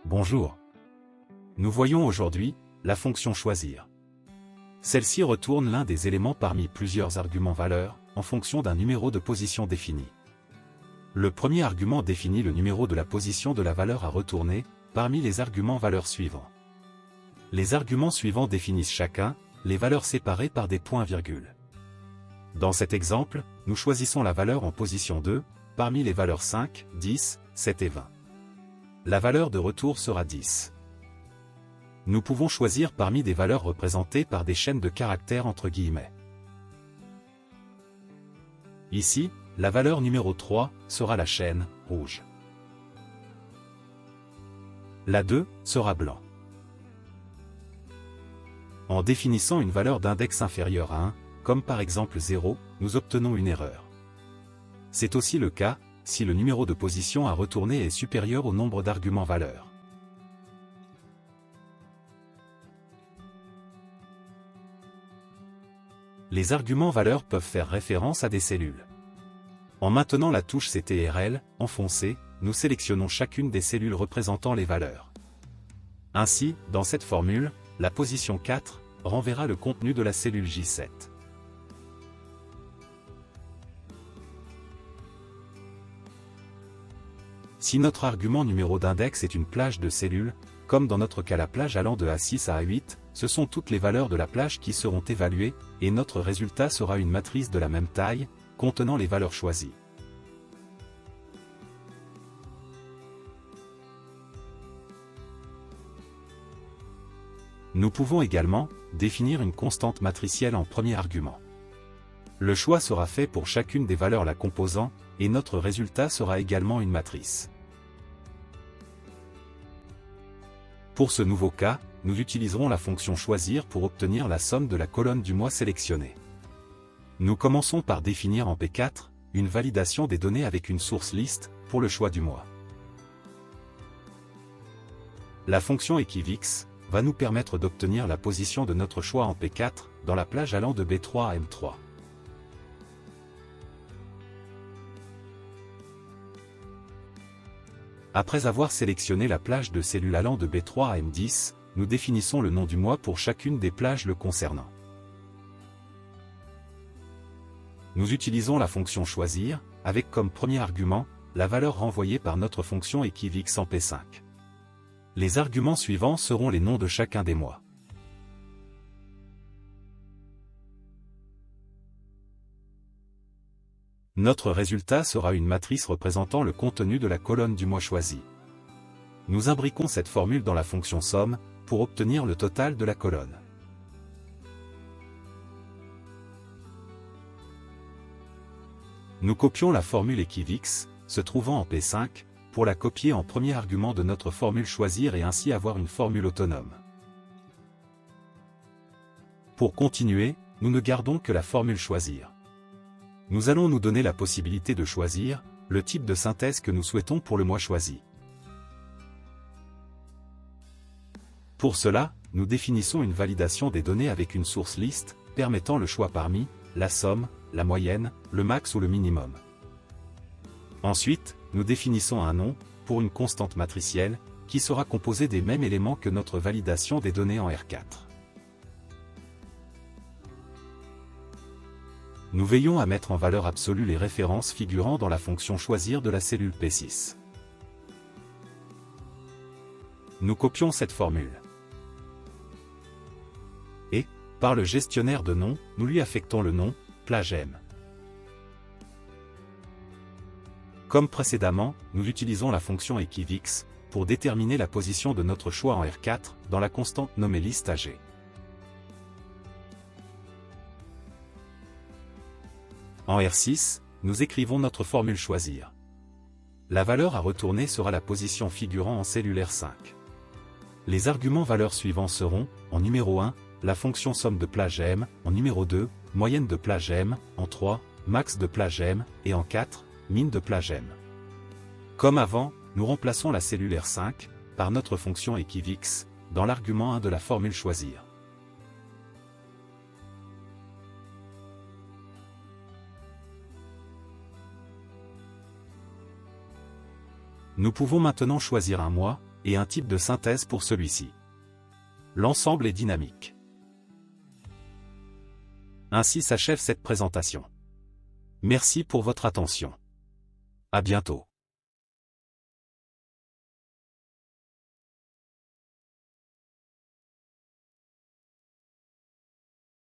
Bonjour. Nous voyons aujourd'hui la fonction choisir. Celle-ci retourne l'un des éléments parmi plusieurs arguments valeurs, en fonction d'un numéro de position défini. Le premier argument définit le numéro de la position de la valeur à retourner, parmi les arguments valeurs suivants. Les arguments suivants définissent chacun les valeurs séparées par des points-virgules. Dans cet exemple, nous choisissons la valeur en position 2, parmi les valeurs 5, 10, 7 et 20. La valeur de retour sera 10. Nous pouvons choisir parmi des valeurs représentées par des chaînes de caractères entre guillemets. Ici, la valeur numéro 3 sera la chaîne rouge. La 2 sera blanc. En définissant une valeur d'index inférieure à 1, comme par exemple 0, nous obtenons une erreur. C'est aussi le cas si le numéro de position à retourner est supérieur au nombre d'arguments valeurs. Les arguments valeurs peuvent faire référence à des cellules. En maintenant la touche CTRL, enfoncée, nous sélectionnons chacune des cellules représentant les valeurs. Ainsi, dans cette formule, la position 4 renverra le contenu de la cellule J7. Si notre argument numéro d'index est une plage de cellules, comme dans notre cas la plage allant de A6 à A8, ce sont toutes les valeurs de la plage qui seront évaluées, et notre résultat sera une matrice de la même taille, contenant les valeurs choisies. Nous pouvons également définir une constante matricielle en premier argument. Le choix sera fait pour chacune des valeurs la composant, et notre résultat sera également une matrice. Pour ce nouveau cas, nous utiliserons la fonction choisir pour obtenir la somme de la colonne du mois sélectionné. Nous commençons par définir en P4 une validation des données avec une source liste pour le choix du mois. La fonction equivix va nous permettre d'obtenir la position de notre choix en P4 dans la plage allant de B3 à M3. Après avoir sélectionné la plage de cellules allant de B3 à M10, nous définissons le nom du mois pour chacune des plages le concernant. Nous utilisons la fonction choisir, avec comme premier argument, la valeur renvoyée par notre fonction equivix en P5. Les arguments suivants seront les noms de chacun des mois. Notre résultat sera une matrice représentant le contenu de la colonne du mois choisi. Nous imbriquons cette formule dans la fonction somme, pour obtenir le total de la colonne. Nous copions la formule equivix, se trouvant en P5, pour la copier en premier argument de notre formule choisir et ainsi avoir une formule autonome. Pour continuer, nous ne gardons que la formule choisir. Nous allons nous donner la possibilité de choisir le type de synthèse que nous souhaitons pour le mois choisi. Pour cela, nous définissons une validation des données avec une source liste, permettant le choix parmi la somme, la moyenne, le max ou le minimum. Ensuite, nous définissons un nom, pour une constante matricielle, qui sera composée des mêmes éléments que notre validation des données en R4. Nous veillons à mettre en valeur absolue les références figurant dans la fonction choisir de la cellule P6. Nous copions cette formule. Et, par le gestionnaire de nom, nous lui affectons le nom, plage M. Comme précédemment, nous utilisons la fonction equivix pour déterminer la position de notre choix en R4 dans la constante nommée liste AG. En R6, nous écrivons notre formule choisir. La valeur à retourner sera la position figurant en cellule R5. Les arguments valeurs suivants seront, en numéro 1, la fonction somme de plage M, en numéro 2, moyenne de plage M, en 3, max de plage M, et en 4, min de plage M. Comme avant, nous remplaçons la cellule R5 par notre fonction equivix dans l'argument 1 de la formule choisir. Nous pouvons maintenant choisir un mois, et un type de synthèse pour celui-ci. L'ensemble est dynamique. Ainsi s'achève cette présentation. Merci pour votre attention. À bientôt.